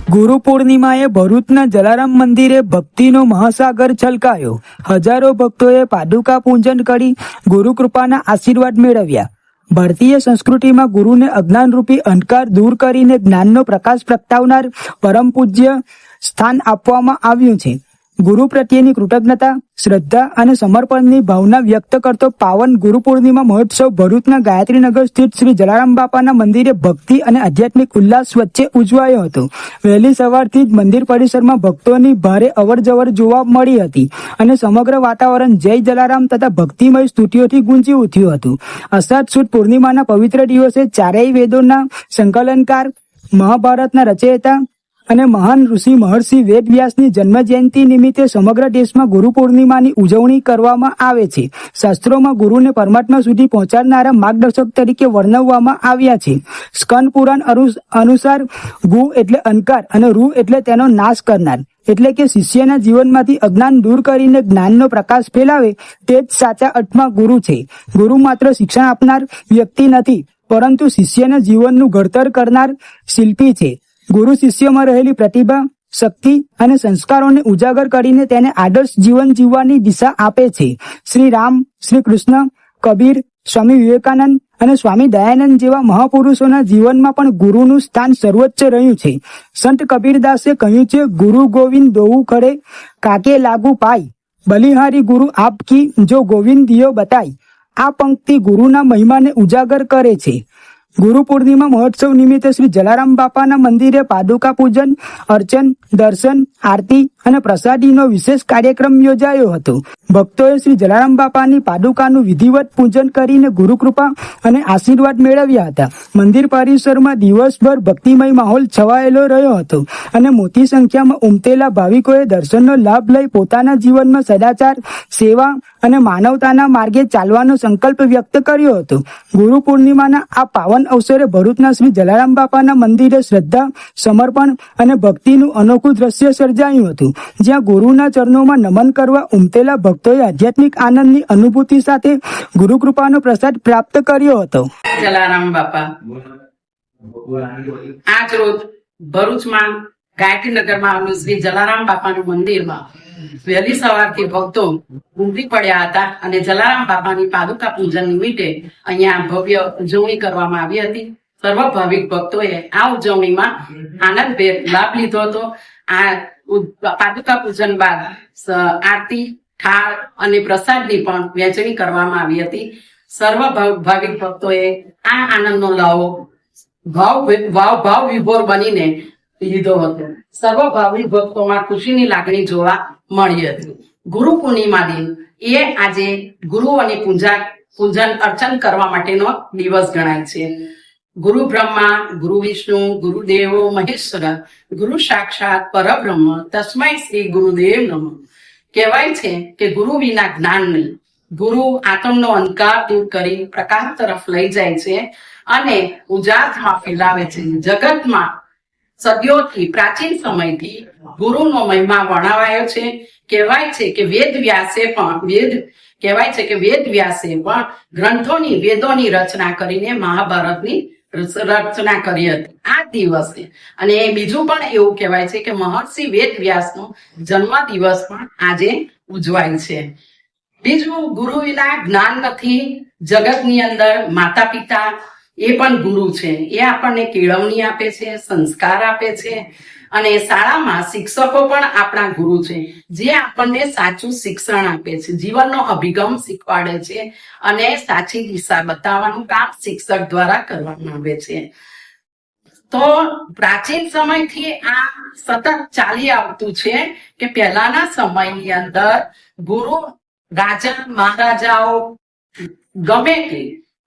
ગુરુ પૂર્ણિમાએ ભરૂચના જલારામ મંદિરે ભક્તિનો મહાસાગર છલકાયો. હજારો ભક્તોએ પાદુકા પૂજન કરી ગુરુ કૃપાના આશીર્વાદ મેળવ્યા. ભારતીય સંસ્કૃતિમાં ગુરુને અજ્ઞાનરૂપી અંધકાર દૂર કરીને જ્ઞાનનો પ્રકાશ પ્રગટાવનાર પરમ પૂજ્ય સ્થાન આપવામાં આવ્યું છે. ગુરુ પ્રત્યેની કૃતજ્ઞતા, શ્રદ્ધા અને સમર્પણની ભાવના વ્યક્ત કરતો પાવન ગુરુ પૂર્ણિમા મહોત્સવ ભરૂચના ગાયત્રીનગર સ્થિત શ્રી જલારામ બાપાના મંદિરે ભક્તિ અને આધ્યાત્મિક ઉલ્લાસ વચ્ચે ઉજવાયો હતો. વહેલી સવારથી જ મંદિર પરિસરમાં ભક્તોની ભારે અવરજવર જોવા મળી હતી અને સમગ્ર વાતાવરણ જય જલારામ તથા ભક્તિમય સ્તુતિઓથી ગુંજી ઉઠ્યું હતું. અષાઢ સુદ પૂર્ણિમાના પવિત્ર દિવસે ચારેય વેદોના સંકલનકાર, મહાભારતના રચયિતા અને મહાન ઋષિ મહર્ષિ વેદવ્યાસની જન્મ જયંતિ નિમિત્તે સમગ્ર દેશમાં ગુરુ પૂર્ણિમાની ઉજવણી કરવામાં આવે છે. શાસ્ત્રોમાં ગુરુને પરમાત્મા સુધી પહોંચાડનારા માર્ગદર્શક તરીકે વર્ણવવામાં આવ્યા છે. સ્કંદ પુરાણ અનુસાર ગુ એટલે અંધકાર અને રૂ એટલે તેનો નાશ કરનાર, એટલે કે શિષ્યના જીવનમાંથી અજ્ઞાન દૂર કરીને જ્ઞાનનો પ્રકાશ ફેલાવે તે જ સાચા અર્થમાં ગુરુ છે. ગુરુ માત્ર શિક્ષણ આપનાર વ્યક્તિ નથી, પરંતુ શિષ્યના જીવનનું ઘડતર કરનાર શિલ્પી છે. ગુરુ શિષ્યમાં રહેલી પ્રતિભા, શક્તિ અને સંસ્કારોને ઉજાગર કરીને તેને આદર્શ જીવન જીવવાની દિશા આપે છે. શ્રી રામ, શ્રી કૃષ્ણ, કબીર, સ્વામી વિવેકાનંદ અને સ્વામી દયાનંદ જેવા મહાપુરુષોના જીવનમાં પણ ગુરુનું સ્થાન સર્વોચ્ચ રહ્યું છે. સંત કબીરદાસે કહ્યું છે, ગુરુ ગોવિંદ દોઉ ખડે કાકે લાગુ પાય, બલિહારી ગુરુ આપ કી જો ગોવિંદ દિયો બતાય. આ પંક્તિ ગુરુના મહિમાને ઉજાગર કરે છે. ગુરુ પૂર્ણિમા મહોત્સવ નિમિત્તે શ્રી જલારામ બાપાના મંદિરે પાદુકા પૂજન, અર્ચન, દર્શન, આરતી અને પ્રસાદીનો વિશેષ કાર્યક્રમ યોજાયો હતો. ભક્તોએ શ્રી જલારામ બાપાની પાદુકાનું વિધિવત પૂજન કરીને ગુરુકૃપા અને આશીર્વાદ મેળવ્યા હતા. મંદિર પરિસરમાં દિવસભર ભક્તિમય માહોલ છવાયેલો રહ્યો હતો અને મોટી સંખ્યામાં ઉમટેલા ભાવિકોએ દર્શનનો લાભ લઈ પોતાના જીવનમાં સદાચાર, સેવા અને માનવતાના માર્ગે ચાલવાનો સંકલ્પ વ્યક્ત કર્યો હતો. ગુરુ પૂર્ણિમાના આ પાવન અવસરે ભરૂચના શ્રી જલારામ બાપાના મંદિરે શ્રદ્ધા, સમર્પણ અને ભક્તિનું અનોખું દ્રશ્ય સર્જાયું હતું, જ્યાં ગુરુના ચરણોમાં નમન કરવા ઉમટેલા ભક્તોએ આધ્યાત્મિક આનંદની અનુભૂતિ સાથે ગુરુ કૃપાનો પ્રસાદ પ્રાપ્ત કર્યો હતો. જલારામ બાપા આજ રોજ ભરૂચમાં ગાયત્રીનગરમાં આવેલું શ્રી જલારામ બાપાનું મંદિરમાં વહેલી સવારથી ભક્તો ઉમટી પડ્યા હતા અને જલારામ બાપાની પાદુકા પૂજન નિમિત્તે અહીંયા ભવ્ય ઉજવણી કરવામાં આવી હતી. સર્વ ભાવિક ભક્તોએ આ ઉજવણીમાં આનંદભેર લાભ લીધો હતો. આ પાદુકા પૂજન બાદ આરતી, થાળ અને પ્રસાદની પણ વહેંચણી કરવામાં આવી હતી. સર્વ ભાવિક ભક્તોએ આ આનંદનો લાવો ભાવ વિભોર બનીને લીધો હતો. સર્વ ભાવિક ભક્તોમાં ખુશીની લાગણી જોવા મળી હતી. ગુરુ પૂર્ણિમા દિન એ આજે ગુરુઓની પૂજન અર્ચન કરવા માટેનો દિવસ ગણાય છે. ગુરુ બ્રહ્મા, ગુરુ વિષ્ણુ, ગુરુદેવો મહેશ્વર, ગુરુ સાક્ષાત પરબ્રહ્મ, તસ્મૈ શ્રી ગુરુદેવ નમઃ. કહેવાય છે કે ગુરુ વિના જ્ઞાન નહીં. ગુરુ આત્મનો અંધકાર દૂર કરી પ્રકાશ તરફ લઈ જાય છે અને ઉજાસમાં ફેલાવે છે. જગતમાં સદીઓથી, પ્રાચીન સમયથી ગુરુનો મહિમા વર્ણવાયો છે. કહેવાય છે કે વેદ વ્યાસે પણ વેદોની રચના કરીને મહાભારતની રચના કરી હતી આ દિવસે. અને બીજું પણ એવું કહેવાય છે કે મહર્ષિ વેદ વ્યાસનો જન્મ દિવસ પણ આજે ઉજવાય છે. બીજું, ગુરુ વિના જ્ઞાન નથી. જગતની અંદર માતા પિતા એ પણ ગુરુ છે. એ આપણને કેળવણી આપે છે, સંસ્કાર આપે છે. અને શાળામાં શિક્ષકો પણ આપણા ગુરુ છે, જે આપણને સાચું શિક્ષણ આપે છે, જીવનનો અભિગમ શીખવાડે છે અને સાચી દિશા બતાવવાનું કામ શિક્ષક દ્વારા કરવામાં આવે છે. તો પ્રાચીન સમયથી આ સતત ચાલી આવતું છે કે પહેલાના સમયની અંદર ગુરુ, રાજા મહારાજાઓ ગમે તે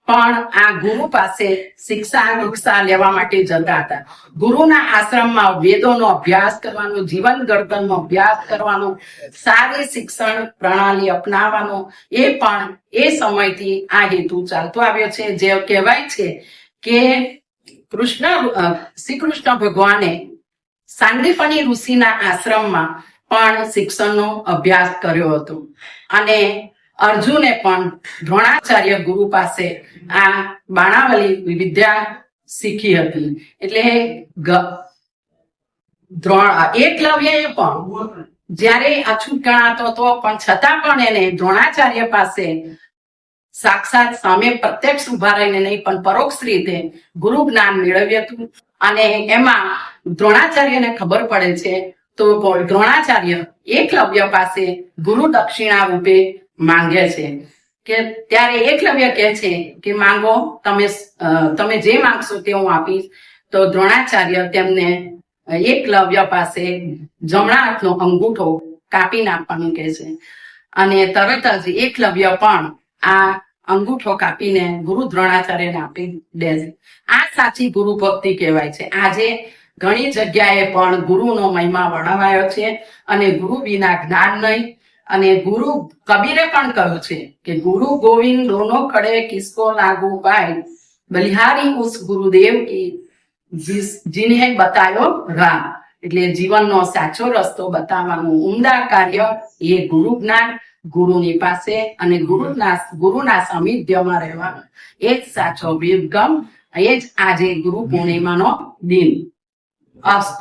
પણ આ ગુરુ પાસે શિક્ષા લેવા માટે જતા હતા. ગુરુના આશ્રમમાં વેદોનો અભ્યાસ કરવાનો, જીવન ઘડતરનો અભ્યાસ કરવાનો, સારી શિક્ષણ પ્રણાલી અપનાવવાનો એ પણ એ સમયથી આ હેતુ ચાલતો આવ્યો છે. જે કહેવાય છે કે શ્રી કૃષ્ણ ભગવાને સાંદીપની ઋષિના આશ્રમમાં પણ શિક્ષણનો અભ્યાસ કર્યો હતો અને અર્જુને પણ દ્રોણાચાર્ય ગુરુ પાસે આ બાણાવલી વિદ્યા શીખી હતી. એટલે એકલવ્યએ પણ જ્યારે અછૂત ગણાતો હતો પણ છતાં પણ એને દ્રોણાચાર્ય પાસે સાક્ષાત સામે પ્રત્યક્ષ ઉભા રહીને નહીં પણ પરોક્ષ રીતે ગુરુ જ્ઞાન મેળવ્યું હતું. અને એમાં દ્રોણાચાર્યને ખબર પડે છે તો દ્રોણાચાર્ય એકલવ્ય પાસે ગુરુ દક્ષિણા રૂપે માંગે છે કે ત્યારે એકલવ્ય કહે છે કે માંગો, તમે જે માંગશો તે હું આપીશ. તો દ્રોણાચાર્ય તેમને એકલવ્ય પાસે જમણા હાથનો અંગૂઠો કાપી નાખવાનું કહે છે અને તરત જ એકલવ્ય પણ આ અંગૂઠો કાપીને ગુરુ દ્રોણાચાર્યને આપી દે છે. આ સાચી ગુરુ ભક્તિ કહેવાય છે. આજે ઘણી જગ્યાએ પણ ગુરુનો મહિમા વર્ણવાયો છે અને ગુરુ વિના જ્ઞાન નહીં. અને ગુરુ કબીરે પણ કહ્યું છે કે ગુરુ ગોવિંદ દોનો ખડે કિસકો લાગુ પાય, બલિહારી ઉસ ગુરુદેવ કી જીને બતાયો રાહ. એટલે જીવનનો સાચો રસ્તો બતાવવાનું ઉમદા કાર્ય એ ગુરુ જ્ઞાન, ગુરુની પાસે અને ગુરુના સાનિધ્યમાં રહેવાનું એ જ સાચો વિરગમ. એ જ આજે ગુરુ પૂર્ણિમાનો દિન. અસ્તુ.